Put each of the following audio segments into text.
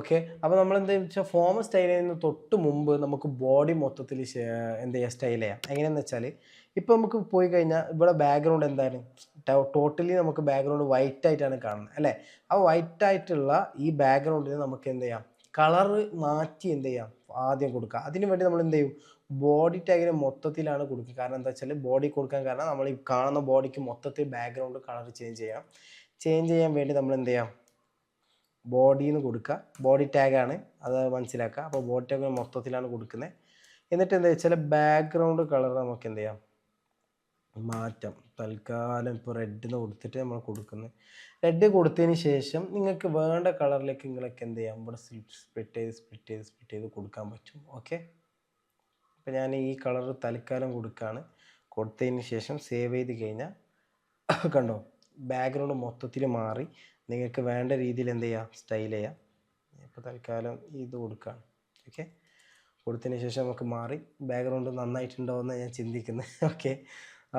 Okay. അപ്പോൾ നമ്മൾ എന്താണെന്ന് വെച്ചാൽ ഫോം സ്റ്റൈൽ ചെയ്യുന്ന തൊട്ട് മുമ്പ് നമുക്ക് ബോഡി മൊത്തത്തിൽ എന്ത് ചെയ്യുക, സ്റ്റൈൽ ചെയ്യാം. എങ്ങനെയാണെന്ന് വെച്ചാൽ ഇപ്പോൾ നമുക്ക് പോയി കഴിഞ്ഞാൽ ഇവിടെ ബാക്ക്ഗ്രൗണ്ട് എന്താണ്, ടോട്ടലി നമുക്ക് ബാക്ക്ഗ്രൗണ്ട് വൈറ്റ് ആയിട്ടാണ് കാണുന്നത് അല്ലേ. ആ വൈറ്റ് ആയിട്ടുള്ള ഈ ബാക്ക്ഗ്രൗണ്ടിന് നമുക്ക് എന്ത് ചെയ്യാം, കളറ് മാറ്റി എന്ത് ചെയ്യാം, ആദ്യം കൊടുക്കുക. അതിന് വേണ്ടി നമ്മൾ എന്ത് ചെയ്യും, ബോഡി ടാഗിന് മൊത്തത്തിലാണ് കൊടുക്കുക. കാരണം എന്താ വെച്ചാൽ ബോഡി കൊടുക്കാൻ കാരണം നമ്മൾ ഈ കാണുന്ന ബോഡിക്ക് മൊത്തത്തിൽ ബാക്ക്ഗ്രൗണ്ട് കളർ ചേഞ്ച് ചെയ്യണം. ചേഞ്ച് ചെയ്യാൻ വേണ്ടി നമ്മൾ എന്ത് ചെയ്യാം, ബോഡിന്ന് കൊടുക്കുക. ബോഡി ടാഗാണ്, അത് മനസ്സിലാക്കുക. അപ്പോൾ ബോഡി ടാഗ് മൊത്തത്തിലാണ് കൊടുക്കുന്നത്. എന്നിട്ട് എന്താ വെച്ചാൽ ബാക്ക്ഗ്രൗണ്ട് കളർ നമുക്ക് എന്ത് ചെയ്യാം, മാറ്റാം. തൽക്കാലം ഇപ്പോൾ റെഡിന്ന് കൊടുത്തിട്ട് നമ്മൾ കൊടുക്കുന്നത്. റെഡ് കൊടുത്തതിന് ശേഷം നിങ്ങൾക്ക് വേണ്ട കളറിലേക്ക് നിങ്ങൾക്ക് എന്ത് ചെയ്യാം, ഇവിടെ സ്പ്ലിറ്റ് ചെയ്ത് കൊടുക്കാൻ പറ്റും. ഓക്കെ. അപ്പോൾ ഞാൻ ഈ കളർ തൽക്കാലം കൊടുക്കുകയാണ്. കൊടുത്തതിന് ശേഷം സേവ് ചെയ്ത് കഴിഞ്ഞാൽ കണ്ടോ, ബാക്ക്ഗ്രൗണ്ട് മൊത്തത്തിൽ മാറി. നിങ്ങൾക്ക് വേണ്ട രീതിയിൽ എന്ത് ചെയ്യാം, സ്റ്റൈൽ ചെയ്യാം. ഇപ്പോൾ തൽക്കാലം ഇത് കൊടുക്കുകയാണ്. ഓക്കെ. കൊടുത്തതിന് ശേഷം നമുക്ക് മാറി. ബാക്ക്ഗ്രൗണ്ട് നന്നായിട്ടുണ്ടോയെന്ന് ഞാൻ ചിന്തിക്കുന്നത്. ഓക്കെ.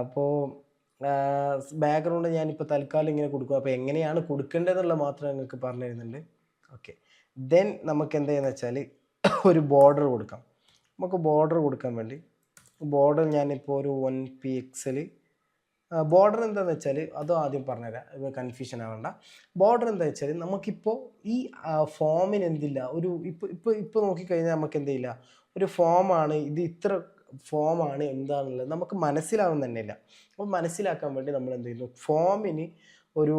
അപ്പോൾ ബാക്ക്ഗ്രൗണ്ട് ഞാനിപ്പോൾ തൽക്കാലം ഇങ്ങനെ കൊടുക്കും. അപ്പോൾ എങ്ങനെയാണ് കൊടുക്കേണ്ടതെന്നുള്ള മാത്രം നിങ്ങൾക്ക് പറഞ്ഞു തരുന്നുണ്ട്. ഓക്കെ. ദെൻ നമുക്ക് എന്ത് ചെയ്യുന്നത് വെച്ചാൽ ഒരു ബോർഡർ കൊടുക്കാം. നമുക്ക് ബോർഡർ കൊടുക്കാൻ വേണ്ടി ബോർഡർ ഞാനിപ്പോൾ ഒരു 1 pixel ബോർഡർ എന്താണെന്ന് വെച്ചാൽ അതും ആദ്യം പറഞ്ഞുതരാം, കൺഫ്യൂഷൻ ആവണ്ട. ബോർഡർ എന്താ വെച്ചാൽ നമുക്കിപ്പോൾ ഈ ഫോമിന് എന്തില്ല, ഒരു ഇപ്പോൾ നോക്കിക്കഴിഞ്ഞാൽ നമുക്ക് എന്തില്ല, ഒരു ഫോമാണ് ഇത്, ഇത്ര ഫോമാണ് എന്താണുള്ളത് നമുക്ക് മനസ്സിലാവുന്ന തന്നെയില്ല. അപ്പോൾ മനസ്സിലാക്കാൻ വേണ്ടി നമ്മൾ എന്ത് ചെയ്യുന്നു, ഫോമിന് ഒരു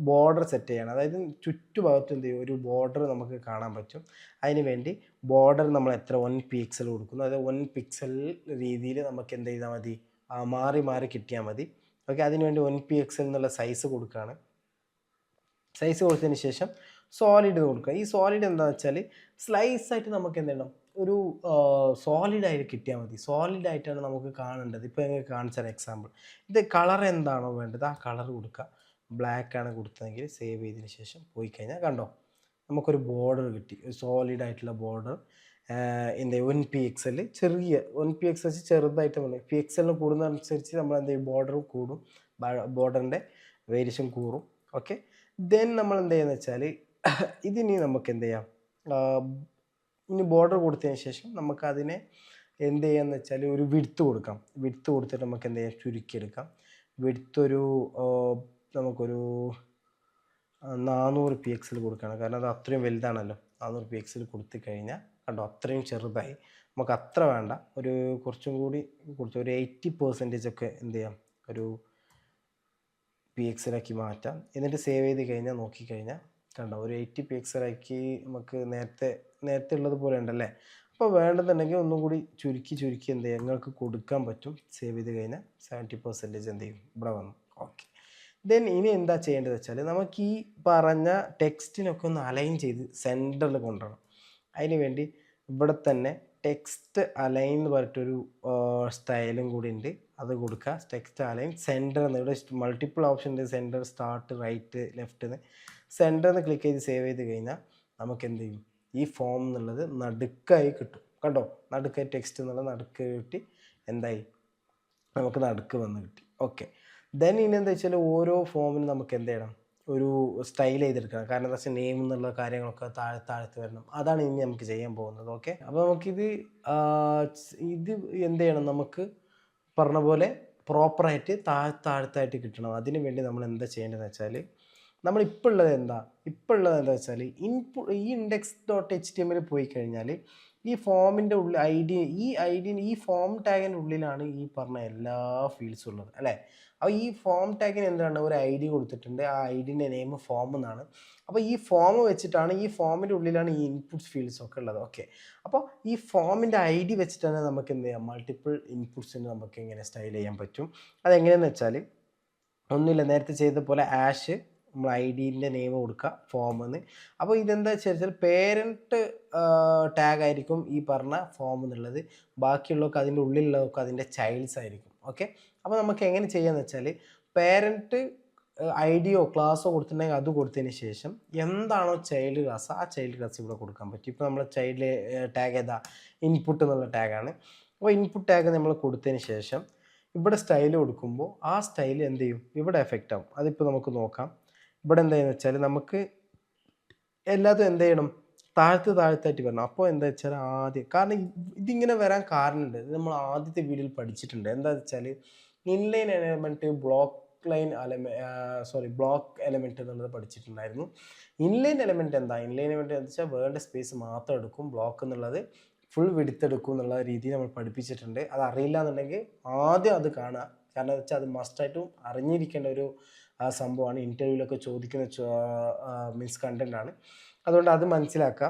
ബോർഡർ സെറ്റ് ചെയ്യണം. അതായത് ചുറ്റുഭാഗത്ത് എന്ത് ചെയ്യും, ഒരു ബോർഡർ നമുക്ക് കാണാൻ പറ്റും. അതിന് വേണ്ടി ബോർഡർ നമ്മൾ എത്ര 1 pixel കൊടുക്കുന്നു, അതായത് 1 pixel രീതിയിൽ നമുക്ക് എന്ത് ചെയ്താൽ മതി, മാറി മാറി കിട്ടിയാൽ മതി. ഓക്കെ. അതിനുവേണ്ടി 1 pixel എന്നുള്ള സൈസ് കൊടുക്കുകയാണ്. സൈസ് കൊടുത്തതിന് ശേഷം സോളിഡ് കൊടുക്കുക. ഈ സോളിഡ് എന്താണെന്ന് വെച്ചാൽ സ്ലൈസ് ആയിട്ട് നമുക്ക് എന്ത് ചെയ്യണം, ഒരു സോളിഡായിട്ട് കിട്ടിയാൽ മതി. സോളിഡായിട്ടാണ് നമുക്ക് കാണേണ്ടത്. ഇപ്പോൾ നിങ്ങൾക്ക് കാണിച്ചാൽ എക്സാമ്പിൾ, ഇത് കളർ എന്താണോ വേണ്ടത് ആ കളർ കൊടുക്കുക. ബ്ലാക്കാണ് കൊടുത്തതെങ്കിൽ സേവ് ചെയ്തതിന് ശേഷം പോയി കഴിഞ്ഞാൽ കണ്ടോ, നമുക്കൊരു ബോർഡർ കിട്ടി, ഒരു സോളിഡായിട്ടുള്ള ബോർഡർ. എന്താ 1 pixel ചെറിയ 1 pixel ചെറുതായിട്ട് മതി. പിക്സലിന് കൂടുന്നതനുസരിച്ച് നമ്മൾ എന്ത് ചെയ്യും, ബോർഡർ കൂടും, ബോർഡറിൻ്റെ വേരിയേഷൻ കൂടും. ഓക്കെ. ദെൻ നമ്മൾ എന്ത് ചെയ്യുന്നത് വെച്ചാൽ ഇതിനി നമുക്ക് എന്ത് ചെയ്യാം, ഇനി ബോർഡർ കൊടുത്തതിന് ശേഷം നമുക്ക് അതിനെ എന്ത് ചെയ്യാന്ന് വെച്ചാൽ ഒരു വിഡ്ത്ത് കൊടുക്കാം. വിഡ്ത്ത് കൊടുത്തിട്ട് നമുക്ക് എന്ത് ചെയ്യാം, ചുരുക്കിയെടുക്കാം. വിഡ്ത്ത് ഒരു നമുക്കൊരു 400 pixel കൊടുക്കണം. കാരണം അത് അത്രയും വലുതാണല്ലോ. 400 pixel കൊടുത്തു കഴിഞ്ഞാൽ കണ്ടോ, അത്രയും ചെറുതായി. നമുക്ക് അത്ര വേണ്ട, ഒരു കുറച്ചും കൂടി കുറച്ച് ഒരു 80% ഒക്കെ എന്ത് ചെയ്യാം, ഒരു pixel മാറ്റാം. എന്നിട്ട് സേവ് ചെയ്ത് കഴിഞ്ഞാൽ നോക്കിക്കഴിഞ്ഞാൽ കണ്ടോ, ഒരു 80 pixel നമുക്ക് നേരത്തെ ഉള്ളതുപോലെ ഉണ്ടല്ലേ. അപ്പോൾ വേണ്ടെന്നുണ്ടെങ്കിൽ ഒന്നും കൂടി ചുരുക്കി എന്ത് ചെയ്യാം, നിങ്ങൾക്ക് കൊടുക്കാൻ പറ്റും. സേവ് ചെയ്ത് കഴിഞ്ഞാൽ 70% എന്ത് ചെയ്യും, ഇവിടെ വന്നു. ഓക്കെ. ദെൻ ഇനി എന്താ ചെയ്യേണ്ടത് വെച്ചാൽ നമുക്ക് ഈ പറഞ്ഞ ടെക്സ്റ്റിനൊക്കെ ഒന്ന് അലൈൻ ചെയ്ത് സെൻറ്ററിൽ കൊണ്ടുവരണം. അതിന് വേണ്ടി ഇവിടെ തന്നെ ടെക്സ്റ്റ് അലൈൻ എന്ന് പറഞ്ഞിട്ടൊരു സ്റ്റൈലും കൂടി ഉണ്ട്, അത് കൊടുക്കുക. ടെക്സ്റ്റ് അലൈൻ സെൻറ്റർ എന്ന്, ഇവിടെ മൾട്ടിപ്പിൾ ഓപ്ഷൻ ഉണ്ട്, സെൻറ്റർ, സ്റ്റാർട്ട്, റൈറ്റ്, ലെഫ്റ്റ് എന്ന്. സെൻറ്റർ എന്ന് ക്ലിക്ക് ചെയ്ത് സേവ് ചെയ്ത് കഴിഞ്ഞാൽ നമുക്ക് എന്ത് ചെയ്യും, ഈ ഫോം എന്നുള്ളത് നടുക്കായി കിട്ടും. കണ്ടോ, നടുക്കായി ടെക്സ്റ്റ് എന്നുള്ളത് നടുക്ക് കിട്ടി. എന്തായി, നമുക്ക് നടുക്ക് വന്ന് കിട്ടി. ഓക്കെ. ദെൻ ഇനി എന്താ വെച്ചാൽ ഓരോ ഫോമിനും നമുക്ക് എന്ത് ചെയ്യണം, ഒരു സ്റ്റൈൽ ചെയ്തെടുക്കണം. കാരണം എന്താ വെച്ചാൽ നെയിം എന്നുള്ള കാര്യങ്ങളൊക്കെ താഴത്ത് വരണം. അതാണ് ഇനി നമുക്ക് ചെയ്യാൻ പോകുന്നത്. ഓക്കെ. അപ്പോൾ നമുക്കിത് ഇത് എന്ത് ചെയ്യണം, നമുക്ക് പറഞ്ഞ പോലെ പ്രോപ്പറായിട്ട് താഴത്തായിട്ട് കിട്ടണം. അതിന് വേണ്ടി നമ്മൾ എന്താ ചെയ്യേണ്ടതെന്ന് വെച്ചാൽ നമ്മളിപ്പോൾ ഉള്ളത് എന്താ വെച്ചാൽ ഈ index.html പോയി കഴിഞ്ഞാൽ ഈ ഫോമിൻ്റെ ഉള്ളിൽ ഈ ഫോം ടാഗിൻ്റെ ഉള്ളിലാണ് ഈ പറഞ്ഞ എല്ലാ ഫീൽഡ്സും ഉള്ളത് അല്ലേ. അപ്പോൾ ഈ ഫോം ടാഗിന് എന്താണ്, ഒരു ID കൊടുത്തിട്ടുണ്ട്. ആ IDൻ്റെ നെയിം ഫോം എന്നാണ്. അപ്പോൾ ഈ ഫോം വെച്ചിട്ടാണ്, ഈ ഫോമിൻ്റെ ഉള്ളിലാണ് ഈ ഇൻപുട്സ് ഫീൽഡ്സ് ഒക്കെ ഉള്ളത്. ഓക്കെ. അപ്പോൾ ഈ ഫോമിൻ്റെ ID വെച്ചിട്ടാണ് നമുക്ക് എന്ത് ചെയ്യാം, മൾട്ടിപ്പിൾ ഇൻപുട്സിന് നമുക്ക് ഇങ്ങനെ സ്റ്റൈൽ ചെയ്യാൻ പറ്റും. അതെങ്ങനെയാണെന്ന് വെച്ചാൽ ഒന്നുമില്ല, നേരത്തെ ചെയ്ത പോലെ നമ്മൾ IDൻ്റെ നെയിം കൊടുക്കുക ഫോം എന്ന്. അപ്പോൾ ഇതെന്താ വെച്ചാൽ പേരൻറ്റ് ടാഗ് ആയിരിക്കും ഈ പറഞ്ഞ ഫോം എന്നുള്ളത്. ബാക്കിയുള്ളതൊക്കെ അതിൻ്റെ ഉള്ളിലുള്ളതൊക്കെ അതിൻ്റെ ചൈൽഡ്സ് ആയിരിക്കും. ഓക്കെ. അപ്പോൾ നമുക്ക് എങ്ങനെ ചെയ്യാന്ന് വെച്ചാൽ പേരൻറ്റ് IDയോ ക്ലാസ്സോ കൊടുത്തിട്ടുണ്ടെങ്കിൽ അത് കൊടുത്തതിന് ശേഷം എന്താണോ ചൈൽഡ് ക്ലാസ് ആ ചൈൽഡ് ക്ലാസ് ഇവിടെ കൊടുക്കാൻ പറ്റും. ഇപ്പോൾ നമ്മൾ ചൈൽഡ് ടാഗ് ഏതാ, ഇൻപുട്ട് എന്നുള്ള ടാഗാണ്. അപ്പോൾ ഇൻപുട്ട് ടാഗ് നമ്മൾ കൊടുത്തതിന് ശേഷം ഇവിടെ സ്റ്റൈൽ കൊടുക്കുമ്പോൾ ആ സ്റ്റൈൽ എന്ത് ചെയ്യും, ഇവിടെ എഫക്റ്റ് ആവും. അതിപ്പോൾ നമുക്ക് നോക്കാം. ഇവിടെ എന്താണെന്ന് വെച്ചാൽ നമുക്ക് എല്ലാതും എന്ത് ചെയ്യണം, താഴത്തായിട്ട് വരണം. അപ്പോൾ എന്താ വെച്ചാൽ ആദ്യം കാരണം ഇതിങ്ങനെ വരാൻ കാരണമുണ്ട്. ഇത് നമ്മൾ ആദ്യത്തെ വീഡിയോയിൽ പഠിച്ചിട്ടുണ്ട്. എന്താണെന്ന് വെച്ചാൽ ഇൻലൈൻ എലമെൻറ്റ് ബ്ലോക്ക് എലമെൻറ്റ് എന്നുള്ളത് പഠിച്ചിട്ടുണ്ടായിരുന്നു. ഇൻലൈൻ എലമെൻറ്റ് എന്താ? ഇൻലൈൻ എലമെൻറ്റ് എന്ന് വെച്ചാൽ വേണ്ട സ്പേസ് മാത്രം എടുക്കും. ബ്ലോക്ക് എന്നുള്ളത് ഫുൾ എടുക്കും എന്നുള്ള രീതിയിൽ നമ്മൾ പഠിപ്പിച്ചിട്ടുണ്ട്. അത് അറിയില്ല എന്നുണ്ടെങ്കിൽ ആദ്യം അത് കാണുക. കാരണം എന്ന് വെച്ചാൽ അത് മസ്റ്റായിട്ടും അറിഞ്ഞിരിക്കേണ്ട ഒരു സംഭവമാണ്. ഇൻ്റർവ്യൂവിലൊക്കെ ചോദിക്കുന്ന മീൻസ് കണ്ടൻ്റാണ്. അതുകൊണ്ട് അത് മനസ്സിലാക്കുക.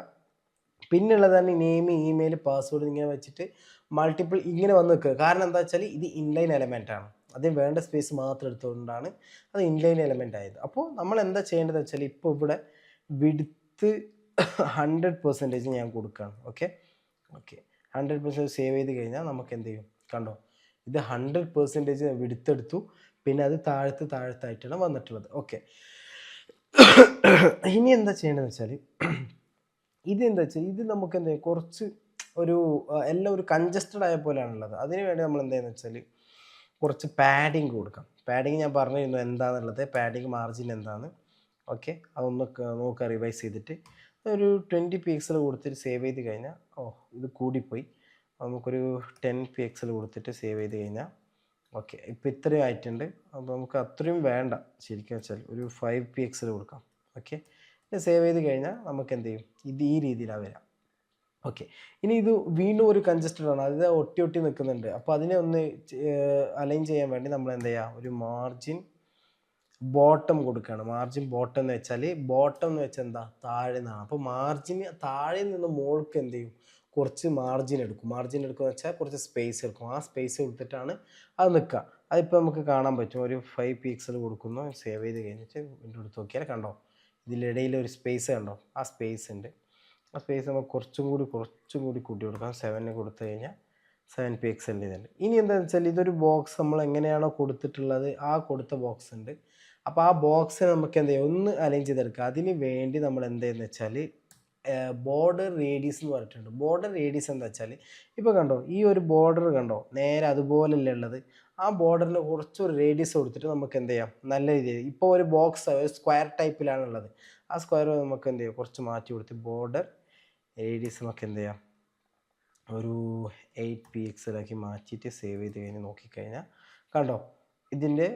പിന്നുള്ളത് തന്നെ നെയിം, ഇമെയിൽ, പാസ്വേഡ് ഇങ്ങനെ വെച്ചിട്ട് മൾട്ടിപ്പിൾ ഇങ്ങനെ വന്ന് നിൽക്കുക. കാരണം എന്താ വെച്ചാൽ ഇത് ഇൻലൈൻ എലമെൻ്റ് ആണ്. അതിന് വേണ്ട സ്പേസ് മാത്രം എടുത്തുകൊണ്ടാണ് അത് ഇൻലൈൻ എലമെൻ്റ് ആയത്. അപ്പോൾ നമ്മൾ എന്താ ചെയ്യേണ്ടതെന്ന് വെച്ചാൽ ഇപ്പോൾ ഇവിടെ വിഡ്ത്ത് 100% ഞാൻ കൊടുക്കുകയാണ്. ഓക്കെ 100% സേവ് ചെയ്ത് കഴിഞ്ഞാൽ നമുക്ക് എന്ത് ചെയ്യും? കണ്ടോ, ഇത് 100% വിടുത്തെടുത്തു. പിന്നെ അത് താഴത്തായിട്ടാണ് വന്നിട്ടുള്ളത്. ഓക്കെ, ഇനി എന്താ ചെയ്യേണ്ടതെന്ന് വെച്ചാൽ ഇത് നമുക്ക് എന്താ കുറച്ച് ഒരു എല്ലാം ഒരു കൺജസ്റ്റഡ് ആയ പോലെയാണുള്ളത്. അതിന് വേണ്ടി നമ്മൾ എന്താണെന്ന് വെച്ചാൽ കുറച്ച് പാഡിങ് കൊടുക്കാം. പാഡിങ് ഞാൻ പറഞ്ഞിരുന്നു എന്താണെന്നുള്ളത്, പാഡിങ് മാർജിൻ എന്താണ്. ഓക്കെ, അതൊന്ന് നോക്കുക, റിവൈസ് ചെയ്തിട്ട് ഒരു 20 പിക്സൽ കൊടുത്തിട്ട് സേവ് ചെയ്ത് കഴിഞ്ഞാൽ, ഇത് കൂടിപ്പോയി, നമുക്കൊരു 10 പിക്സൽ കൊടുത്തിട്ട് സേവ് ചെയ്ത് കഴിഞ്ഞാൽ ഓക്കെ, ഇപ്പോൾ ഇത്രയും ആയിട്ടുണ്ട്. അപ്പോൾ നമുക്ക് അത്രയും വേണ്ട ശരിക്കും വെച്ചാൽ ഒരു 5 പിക്സൽ കൊടുക്കാം. ഓക്കെ, സേവ് ചെയ്ത് കഴിഞ്ഞാൽ നമുക്ക് എന്ത് ചെയ്യും? ഇത് ഈ രീതിയിലാണ് വരാം. ഓക്കെ, ഇനി ഇത് വീണ്ടും ഒരു കൺജസ്റ്റഡ് ആണ്, അതായത് ഒട്ടി നിൽക്കുന്നുണ്ട്. അപ്പോൾ അതിനെ ഒന്ന് അലൈൻ ചെയ്യാൻ വേണ്ടി നമ്മൾ എന്താ ചെയ്യുക? ഒരു മാർജിൻ ബോട്ടം കൊടുക്കുകയാണ്. മാർജിൻ ബോട്ടം എന്ന് വെച്ചാൽ ബോട്ടം എന്ന് വെച്ചാൽ എന്താ? താഴെ നിന്നാണ്. അപ്പോൾ മാർജിന് താഴെ നിന്ന് മോൾക്ക് എന്ത് ചെയ്യും? കുറച്ച് മാർജിൻ എടുക്കും. മാർജിൻ എടുക്കുക വെച്ചാൽ കുറച്ച് സ്പേസ് എടുക്കും. ആ സ്പേസ് കൊടുത്തിട്ടാണ് അത് നിൽക്കുക. അതിപ്പോൾ നമുക്ക് കാണാൻ പറ്റും. ഒരു 5 പിക്സൽ കൊടുക്കുന്നു. സേവ് ചെയ്ത് കഴിഞ്ഞിട്ട് വീണ്ടും എടുത്ത് നോക്കിയാൽ കണ്ടോ, ഇതിലിടയിൽ ഒരു സ്പേസ് കണ്ടോ? ആ സ്പേസ് ഉണ്ട്. ആ സ്പേസ് നമുക്ക് കുറച്ചും കൂടി കൂട്ടി കൊടുക്കാം. 7 കൊടുത്തു കഴിഞ്ഞാൽ 7 പിക്സലിൻ്റെ ഇതുണ്ട്. ഇനി എന്താണെന്ന് വെച്ചാൽ ഇതൊരു ബോക്സ് നമ്മൾ എങ്ങനെയാണോ കൊടുത്തിട്ടുള്ളത് ആ കൊടുത്ത ബോക്സ് ഉണ്ട്. അപ്പോൾ ആ ബോക്സിനെ നമുക്ക് എന്ത് ചെയ്യും? ഒന്ന് അലൈൻ ചെയ്തെടുക്കുക. അതിന് വേണ്ടി നമ്മൾ എന്തെന്ന് വെച്ചാൽ ബോർഡർ റേഡിയസ് എന്ന് പറഞ്ഞിട്ടുണ്ട്. ബോർഡർ റേഡിയസ് എന്താ വെച്ചാൽ ഇപ്പോൾ കണ്ടോ, ഈ ഒരു ബോർഡർ കണ്ടോ, നേരെ അതുപോലെയല്ലേ ഉള്ളത്. ആ ബോർഡറിന് കുറച്ചൊരു റേഡിയസ് കൊടുത്തിട്ട് നമുക്ക് എന്ത് ചെയ്യാം? നല്ല രീതിയിൽ ഇപ്പോൾ ഒരു ബോക്സ് ഒരു സ്ക്വയർ ടൈപ്പിലാണുള്ളത്. ആ സ്ക്വയർ നമുക്ക് എന്ത് ചെയ്യാം? കുറച്ച് മാറ്റി കൊടുത്ത് ബോർഡർ റേഡിയസ് നമുക്ക് എന്ത് ചെയ്യാം? ഒരു 8 പിക്സലാക്കി മാറ്റിയിട്ട് സേവ് ചെയ്ത് കഴിഞ്ഞ് നോക്കിക്കഴിഞ്ഞാൽ കണ്ടോ, ഇതിൻ്റെ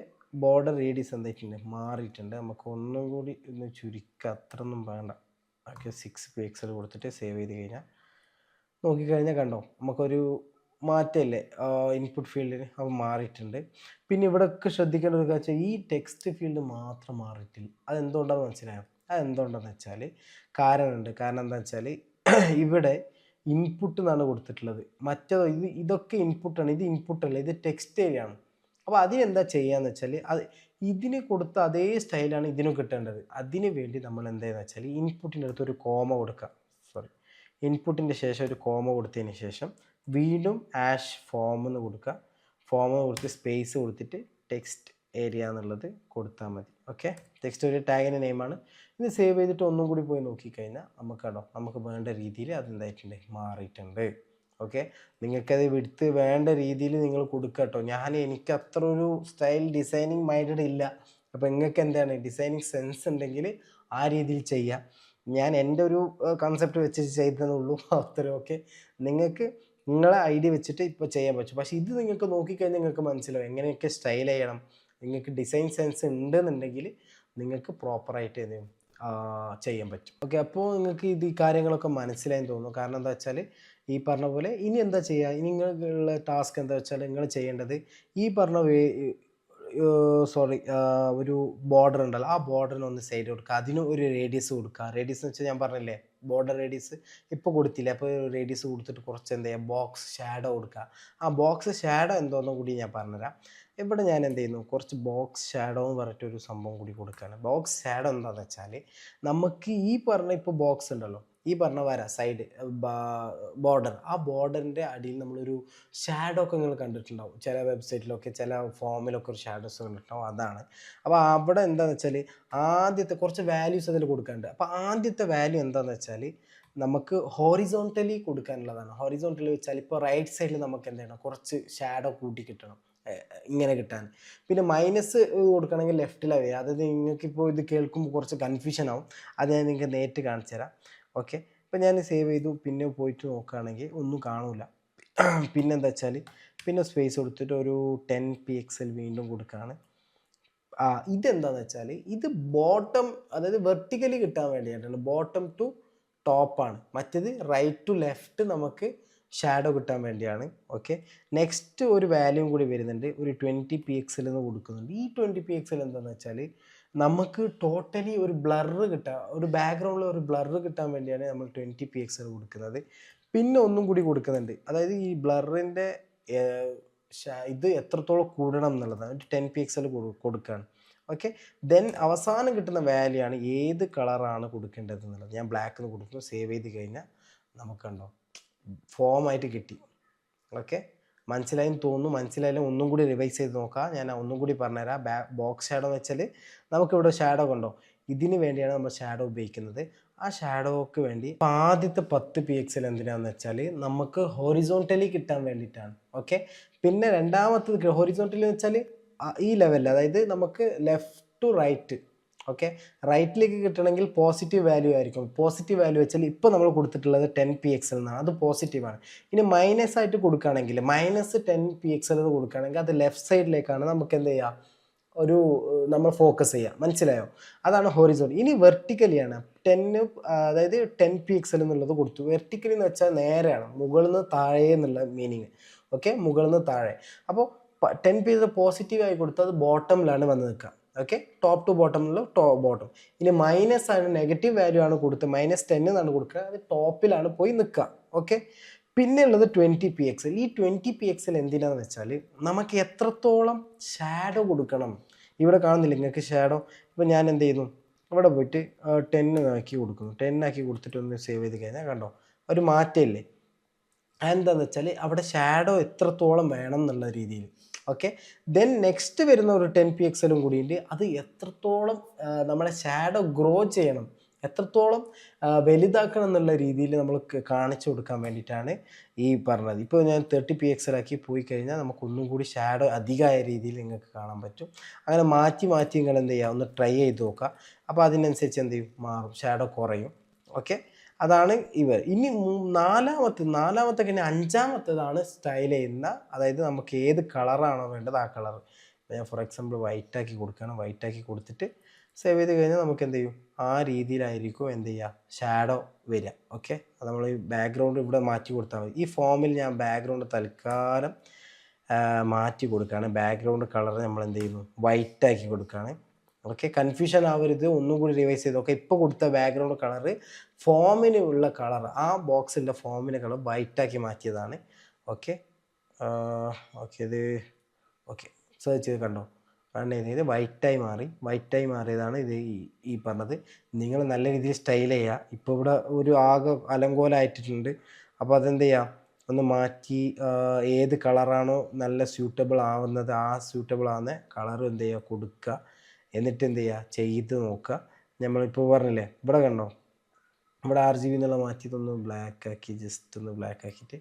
ബോർഡർ റേഡിയസ് എന്തായിട്ടുണ്ട്? മാറിയിട്ടുണ്ട്. നമുക്ക് ഒന്നും കൂടി ഒന്ന് ചുരുക്കുക, അത്രയൊന്നും വേണ്ട. ഓക്കെ, 6 പിക്സൽ കൊടുത്തിട്ട് സേവ് ചെയ്ത് കഴിഞ്ഞാൽ നോക്കിക്കഴിഞ്ഞാൽ കണ്ടോ, നമുക്കൊരു മാറ്റമല്ലേ ഇൻപുട്ട് ഫീൽഡിന്? അപ്പോൾ മാറിയിട്ടുണ്ട്. പിന്നെ ഇവിടെയൊക്കെ ശ്രദ്ധിക്കേണ്ട ഒരു കാര്യം, ഈ ടെക്സ്റ്റ് ഫീൽഡ് മാത്രം മാറിയിട്ടില്ല. അതെന്തുകൊണ്ടാണെന്ന് മനസ്സിലായോ? അതെന്തുകൊണ്ടാണെന്ന് വെച്ചാൽ കാരണമുണ്ട്. കാരണം എന്താണെന്ന് വെച്ചാൽ ഇവിടെ ഇൻപുട്ട് എന്നാണ് കൊടുത്തിട്ടുള്ളത്. മറ്റേതോ ഇതൊക്കെ ഇൻപുട്ടാണ്, ഇത് ഇൻപുട്ടല്ല, ഇത് ടെക്സ്റ്റ് ഏരിയയാണ്. അപ്പോൾ അതിനെന്താ ചെയ്യാന്ന് വെച്ചാൽ ഇതിന് കൊടുത്ത അതേ സ്റ്റൈലാണ് ഇതിനും കിട്ടേണ്ടത്. അതിന് വേണ്ടി നമ്മൾ എന്താണെന്ന് വെച്ചാൽ ഇൻപുട്ടിൻ്റെ അടുത്ത് ഒരു കോമ കൊടുക്കുക. ഇൻപുട്ടിൻ്റെ ശേഷം ഒരു കോമ കൊടുത്തതിന് ശേഷം വീണ്ടും ഫോം എന്ന് കൊടുക്കുക. ഫോം കൊടുത്ത് സ്പേസ് കൊടുത്തിട്ട് ടെക്സ്റ്റ് ഏരിയ എന്നുള്ളത് കൊടുത്താൽ മതി. ഓക്കെ, ടെക്സ്റ്റ് ഒരു ടാഗിൻ്റെ നെയിമാണ്. ഇത് സേവ് ചെയ്തിട്ട് ഒന്നും കൂടി പോയി നോക്കിക്കഴിഞ്ഞാൽ നമുക്ക് വേണ്ട രീതിയിൽ അതെന്തായിട്ടുണ്ട്? മാറിയിട്ടുണ്ട്. ഓക്കെ, നിങ്ങൾക്കത് വിടുത്ത് വേണ്ട രീതിയിൽ നിങ്ങൾ കൊടുക്കുക കേട്ടോ. എനിക്ക് അത്ര ഒരു സ്റ്റൈൽ ഡിസൈനിങ് മൈൻഡഡ് ഇല്ല. അപ്പോൾ നിങ്ങൾക്ക് എന്താണ് ഡിസൈനിങ് സെൻസ് ഉണ്ടെങ്കിൽ ആ രീതിയിൽ ചെയ്യാം. ഞാൻ എൻ്റെ ഒരു കൺസെപ്റ്റ് വെച്ചിട്ട് ചെയ്തതെന്നുള്ളൂ അത്രയും. ഓക്കെ, നിങ്ങൾക്ക് നിങ്ങളെ ഐഡിയ വെച്ചിട്ട് ഇപ്പോൾ ചെയ്യാൻ പറ്റും. പക്ഷേ ഇത് നിങ്ങൾക്ക് നോക്കിക്കഴിഞ്ഞാൽ നിങ്ങൾക്ക് മനസ്സിലാവും എങ്ങനെയൊക്കെ സ്റ്റൈൽ ചെയ്യണം. നിങ്ങൾക്ക് ഡിസൈൻ സെൻസ് ഉണ്ടെന്നുണ്ടെങ്കിൽ നിങ്ങൾക്ക് പ്രോപ്പറായിട്ട് എന്ത് ചെയ്യും? ചെയ്യാൻ പറ്റും. ഓക്കെ, അപ്പോൾ നിങ്ങൾക്ക് ഈ കാര്യങ്ങളൊക്കെ മനസ്സിലായെന്ന് തോന്നുന്നു. കാരണം എന്താ വെച്ചാൽ ഈ പറഞ്ഞ പോലെ ഇനി എന്താ ചെയ്യുക? ഇനി നിങ്ങളുള്ള ടാസ്ക് എന്താ വെച്ചാൽ നിങ്ങൾ ചെയ്യേണ്ടത് ഈ പറഞ്ഞ ഒരു ബോർഡർ ഉണ്ടല്ലോ, ആ ബോർഡറിന് ഒന്ന് സൈഡ് കൊടുക്കുക. അതിന് ഒരു റേഡിയസ് കൊടുക്കുക. റേഡിയസ് എന്ന് വെച്ചാൽ ഞാൻ പറഞ്ഞില്ലേ, ബോർഡർ റേഡിയസ് ഇപ്പോൾ കൊടുത്തില്ല. അപ്പോൾ റേഡിയസ് കൊടുത്തിട്ട് കുറച്ച് എന്ത് ചെയ്യുക? ബോക്സ് ഷാഡോ കൊടുക്കുക. ആ ബോക്സ് ഷാഡോ എന്തോന്നും കൂടി ഞാൻ പറഞ്ഞുതരാം. ഇവിടെ ഞാൻ എന്ത് ചെയ്യുന്നു? കുറച്ച് ബോക്സ് ഷാഡോ എന്ന് പറഞ്ഞിട്ടൊരു സംഭവം കൂടി കൊടുക്കുകയാണ്. ബോക്സ് ഷാഡോ എന്താണെന്ന് വെച്ചാൽ നമുക്ക് ഈ പറഞ്ഞ ഇപ്പോൾ ബോക്സ് ഉണ്ടല്ലോ, ഈ പറഞ്ഞ വര സൈഡ് ബോർഡർ, ആ ബോർഡറിൻ്റെ അടിയിൽ നമ്മളൊരു ഷാഡോ ഒക്കെ നിങ്ങൾ കണ്ടിട്ടുണ്ടാവും. ചില വെബ്സൈറ്റിലൊക്കെ ചില ഫോമിലൊക്കെ ഒരു ഷാഡോസ് കണ്ടിട്ടുണ്ടാവും. അതാണ്. അപ്പോൾ അവിടെ എന്താണെന്ന് വെച്ചാൽ ആദ്യത്തെ കുറച്ച് വാല്യൂസ് അതിൽ കൊടുക്കാനുണ്ട്. അപ്പോൾ ആദ്യത്തെ വാല്യൂ എന്താണെന്ന് വെച്ചാൽ നമുക്ക് ഹോറിസോണ്ടലി കൊടുക്കാനുള്ളതാണ്. ഹോറിസോണ്ടലി വെച്ചാൽ ഇപ്പോൾ റൈറ്റ് സൈഡിൽ നമുക്ക് എന്ത് ചെയ്യണം? കുറച്ച് ഷാഡോ കൂട്ടി കിട്ടണം, ഇങ്ങനെ കിട്ടാൻ. പിന്നെ മൈനസ് കൊടുക്കണമെങ്കിൽ ലെഫ്റ്റിലാണ് വരിക. അതായത് നിങ്ങൾക്കിപ്പോൾ ഇത് കേൾക്കുമ്പോൾ കുറച്ച് കൺഫ്യൂഷൻ ആവും. അത് ഞാൻ നിങ്ങൾക്ക് നേരിട്ട് കാണിച്ചു തരാം. ഓക്കെ, ഇപ്പം ഞാൻ സേവ് ചെയ്തു, പിന്നെ പോയിട്ട് നോക്കുകയാണെങ്കിൽ ഒന്നും കാണൂല. പിന്നെന്താ വെച്ചാൽ പിന്നെ സ്പേസ് കൊടുത്തിട്ട് ഒരു 10 pixel വീണ്ടും കൊടുക്കുകയാണ്. ഇതെന്താണെന്ന് വെച്ചാൽ ഇത് ബോട്ടം, അതായത് വെർട്ടിക്കലി കിട്ടാൻ വേണ്ടിയിട്ടാണ്, ബോട്ടം ടു ടോപ്പാണ്. മറ്റേത് റൈറ്റ് ടു ലെഫ്റ്റ് നമുക്ക് ഷാഡോ കിട്ടാൻ വേണ്ടിയാണ്. ഓക്കെ, നെക്സ്റ്റ് ഒരു വാല്യൂം കൂടി വരുന്നുണ്ട്, ഒരു 20 pixel എന്ന് കൊടുക്കുന്നുണ്ട്. ഈ 20 pixel എന്താണെന്ന് വെച്ചാൽ നമുക്ക് ടോട്ടലി ഒരു ബ്ലറ് കിട്ടാൻ, ഒരു ബാക്ക്ഗ്രൗണ്ടിൽ ഒരു ബ്ലറ് കിട്ടാൻ വേണ്ടിയാണ് നമ്മൾ 20 pixel കൊടുക്കുന്നത്. പിന്നെ ഒന്നും കൂടി കൊടുക്കുന്നുണ്ട്, അതായത് ഈ ബ്ലറിൻ്റെ ഇത് എത്രത്തോളം കൂടണം എന്നുള്ളതാണ്. ഒരു 10 pixel കൊടുക്കുകയാണ്. ഓക്കെ, ദെൻ അവസാനം കിട്ടുന്ന വാല്യൂ ആണ് ഏത് കളറാണ് കൊടുക്കേണ്ടത് എന്നുള്ളത്. ഞാൻ ബ്ലാക്ക് എന്ന് കൊടുക്കുന്നു, സേവ് ചെയ്ത് കഴിഞ്ഞാൽ നമുക്ക് കണ്ടോ ഫോമായിട്ട് കിട്ടി. ഓക്കെ, മനസ്സിലായെന്ന് തോന്നുന്നു. മനസ്സിലായാലും ഒന്നും കൂടി റിവൈസ് ചെയ്ത് നോക്കാം. ഞാൻ ഒന്നും കൂടി പറഞ്ഞുതരാം. ബോക്സ് ഷാഡോ എന്ന് വെച്ചാൽ നമുക്കിവിടെ ഷാഡോ കണ്ടോ, ഇതിന് വേണ്ടിയാണ് നമ്മൾ ഷാഡോ ഉപയോഗിക്കുന്നത്. ആ ഷാഡോക്ക് വേണ്ടി ആദ്യത്തെ 10 pixel എന്തിനാണെന്ന് വെച്ചാൽ നമുക്ക് ഹൊറിസോണ്ടലി കിട്ടാൻ വേണ്ടിയിട്ടാണ്. ഓക്കെ, പിന്നെ രണ്ടാമത്തത് ഹൊറിസോണ്ടലി എന്ന് വെച്ചാൽ ഈ ലെവലിൽ, അതായത് നമുക്ക് ലെഫ്റ്റ് ടു റൈറ്റ്. ഓക്കെ, റൈറ്റിലേക്ക് കിട്ടണമെങ്കിൽ പോസിറ്റീവ് വാല്യൂ ആയിരിക്കും. പോസിറ്റീവ് വാല്യൂ വെച്ചാൽ ഇപ്പോൾ നമ്മൾ കൊടുത്തിട്ടുള്ളത് 10 pixel എന്നാണ്, അത് പോസിറ്റീവാണ്. ഇനി മൈനസ് ആയിട്ട് കൊടുക്കുകയാണെങ്കിൽ -10 pixel എന്ന് കൊടുക്കുകയാണെങ്കിൽ അത് ലെഫ്റ്റ് സൈഡിലേക്കാണ് നമുക്ക് എന്ത് ചെയ്യുക, ഒരു നമ്മൾ ഫോക്കസ് ചെയ്യുക. മനസ്സിലായോ? അതാണ് ഹൊറിസോൺ. ഇനി വെർട്ടിക്കലിയാണ് 10, അതായത് 10 pixel എന്നുള്ളത് കൊടുത്തു. വെർട്ടിക്കലി എന്ന് വെച്ചാൽ നേരെയാണ്, മുകളിൽ നിന്ന് താഴെ എന്നുള്ള മീനിങ്. ഓക്കെ, മുകളിൽ നിന്ന് താഴെ. അപ്പോൾ 10 pixel പോസിറ്റീവായി കൊടുത്താൽ അത് ബോട്ടമിലാണ് വന്ന് നിൽക്കുക. ഓക്കെ, ടോപ്പ് ടു ബോട്ടമിലുള്ള ബോട്ടം. ഇനി മൈനസ് ആണ്, നെഗറ്റീവ് വാല്യൂ ആണ് കൊടുത്തത്, -10 എന്നാണ് കൊടുക്കുക, അത് ടോപ്പിലാണ് പോയി നിൽക്കുക. ഓക്കെ, പിന്നെ ഉള്ളത് 20 pixel. ഈ 20 pixel എന്തിനാന്ന് വെച്ചാൽ നമുക്ക് എത്രത്തോളം ഷാഡോ കൊടുക്കണം. ഇവിടെ കാണുന്നില്ല നിങ്ങൾക്ക് ഷാഡോ. ഇപ്പോൾ ഞാൻ എന്ത് ചെയ്യുന്നു, ഇവിടെ പോയിട്ട് 10 ആക്കി കൊടുക്കുന്നു. 10 ആക്കി കൊടുത്തിട്ട് ഒന്ന് സേവ് ചെയ്ത് കഴിഞ്ഞാൽ കണ്ടോ ഒരു മാറ്റമില്ലേ. എന്താണെന്ന് വെച്ചാൽ അവിടെ ഷാഡോ എത്രത്തോളം വേണം എന്നുള്ള രീതിയിൽ. ഓക്കെ, ദെൻ നെക്സ്റ്റ് വരുന്ന ഒരു 10 pixel കൂടിയുണ്ട്. അത് എത്രത്തോളം നമ്മളെ ഷാഡോ ഗ്രോ ചെയ്യണം, എത്രത്തോളം വലുതാക്കണം എന്നുള്ള രീതിയിൽ നമ്മൾ കാണിച്ചു കൊടുക്കാൻ വേണ്ടിയിട്ടാണ് ഈ പറഞ്ഞത്. ഇപ്പോൾ ഞാൻ 30 pixel ആക്കി പോയി കഴിഞ്ഞാൽ നമുക്കൊന്നും കൂടി ഷാഡോ അധികമായ രീതിയിൽ നിങ്ങൾക്ക് കാണാൻ പറ്റും. അങ്ങനെ മാറ്റി മാറ്റി നിങ്ങൾ എന്ത് ചെയ്യുക, ഒന്ന് ട്രൈ ചെയ്ത് നോക്കുക. അപ്പോൾ അതിനനുസരിച്ച് എന്ത് ചെയ്യും, മാറും, ഷാഡോ കുറയും. ഓക്കെ, അതാണ് ഇവർ. ഇനി നാലാമത്തെ കഴിഞ്ഞാൽ അഞ്ചാമത്തേതാണ് സ്റ്റൈൽ ചെയ്യുന്ന, അതായത് നമുക്ക് ഏത് കളറാണോ വേണ്ടത് ആ കളർ. ഞാൻ ഫോർ എക്സാമ്പിൾ വൈറ്റ് ആക്കി കൊടുക്കുകയാണ്. വൈറ്റ് ആക്കി കൊടുത്തിട്ട് സേവ് ചെയ്ത് കഴിഞ്ഞാൽ നമുക്ക് എന്ത് ചെയ്യും, ആ രീതിയിലായിരിക്കും എന്ത് ചെയ്യുക, ഷാഡോ വരിക. ഓക്കെ, അത് നമ്മൾ ഈ ബാക്ക്ഗ്രൗണ്ട് ഇവിടെ മാറ്റി കൊടുത്താൽ മതി. ഈ ഫോമിൽ ഞാൻ ബാക്ക്ഗ്രൗണ്ട് തൽക്കാലം മാറ്റി കൊടുക്കുകയാണ്. ബാക്ക്ഗ്രൗണ്ട് കളർ നമ്മൾ എന്ത് ചെയ്യുന്നു, വൈറ്റ് ആക്കി കൊടുക്കുകയാണ്. ഓക്കെ, കൺഫ്യൂഷൻ ആവരുത്, ഒന്നും കൂടി റിവൈസ് ചെയ്ത്. ഓക്കെ, ഇപ്പോൾ കൊടുത്ത ബാക്ക്ഗ്രൗണ്ട് കളർ ഫോമിന് ഉള്ള കളർ, ആ ബോക്സിൻ്റെ ഫോമിന് കളർ വൈറ്റാക്കി മാറ്റിയതാണ്. ഓക്കെ, ഓക്കെ, ഇത് ഓക്കെ സെർച്ച് ചെയ്ത് കണ്ടോ, ഇത് വൈറ്റായി മാറി. വൈറ്റായി മാറിയതാണ് ഇത് ഈ പറഞ്ഞത്. നിങ്ങൾ നല്ല രീതിയിൽ സ്റ്റൈൽ ചെയ്യുക. ഇപ്പോൾ ഇവിടെ ഒരു ആകെ അലങ്കോലമായിട്ടുണ്ട്. അപ്പോൾ അതെന്ത് ചെയ്യുക, ഒന്ന് മാറ്റി ഏത് കളറാണോ നല്ല സ്യൂട്ടബിൾ ആവുന്നത് ആ സ്യൂട്ടബിൾ ആവുന്ന കളർ എന്ത് ചെയ്യുക, കൊടുക്കുക. എന്നിട്ട് എന്ത് ചെയ്യുക, ചെയ്ത് നോക്കുക. നമ്മളിപ്പോൾ പറഞ്ഞില്ലേ, ഇവിടെ കണ്ടോ, ഇവിടെ RGB എന്നുള്ള മാറ്റിയതൊന്ന് ബ്ലാക്ക് ആക്കി, ജസ്റ്റ് ഒന്ന് ബ്ലാക്ക് ആക്കിയിട്ട്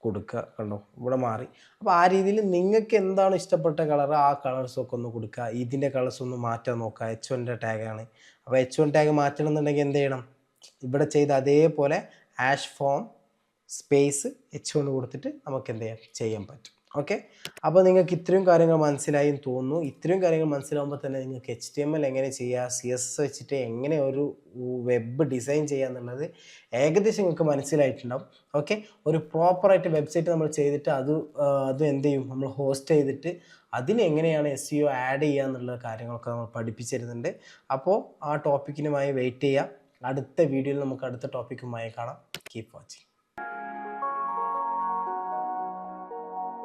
കൊടുക്കുക. കണ്ടോ, ഇവിടെ മാറി. അപ്പോൾ ആ രീതിയിൽ നിങ്ങൾക്ക് എന്താണ് ഇഷ്ടപ്പെട്ട കളർ ആ കളേഴ്സൊക്കെ ഒന്ന് കൊടുക്കുക. ഇതിൻ്റെ കളേഴ്സ് ഒന്ന് മാറ്റാൻ നോക്കുക. H1 ടാഗാണ്. അപ്പോൾ H1 ടാഗ് മാറ്റണം എന്നുണ്ടെങ്കിൽ എന്ത് ചെയ്യണം, ഇവിടെ ചെയ്ത് അതേപോലെ ആഷ് ഫോം സ്പേസ് H1 കൊടുത്തിട്ട് നമുക്ക് എന്ത് ചെയ്യാൻ പറ്റും. ഓക്കെ, അപ്പോൾ നിങ്ങൾക്ക് ഇത്രയും കാര്യങ്ങൾ മനസ്സിലായി എന്ന് തോന്നുന്നു. ഇത്രയും കാര്യങ്ങൾ മനസ്സിലാകുമ്പോൾ തന്നെ നിങ്ങൾക്ക് HTML എങ്ങനെ ചെയ്യുക, CSS വെച്ചിട്ട് എങ്ങനെ ഒരു വെബ് ഡിസൈൻ ചെയ്യുക എന്നുള്ളത് ഏകദേശം നിങ്ങൾക്ക് മനസ്സിലായിട്ടുണ്ടാവും. ഓക്കെ, ഒരു പ്രോപ്പറായിട്ട് വെബ്സൈറ്റ് നമ്മൾ ചെയ്തിട്ട് അത് എന്ത് ചെയ്യും, നമ്മൾ ഹോസ്റ്റ് ചെയ്തിട്ട് അതിന് എങ്ങനെയാണ് SEO ആഡ് ചെയ്യുക എന്നുള്ള കാര്യങ്ങളൊക്കെ നമ്മൾ പഠിപ്പിച്ചു തരുന്നുണ്ട്. അപ്പോൾ ആ ടോപ്പിക്കിനുമായി വെയിറ്റ് ചെയ്യുക. അടുത്ത വീഡിയോയിൽ നമുക്ക് അടുത്ത ടോപ്പിക്കുമായി കാണാം. Keep watching.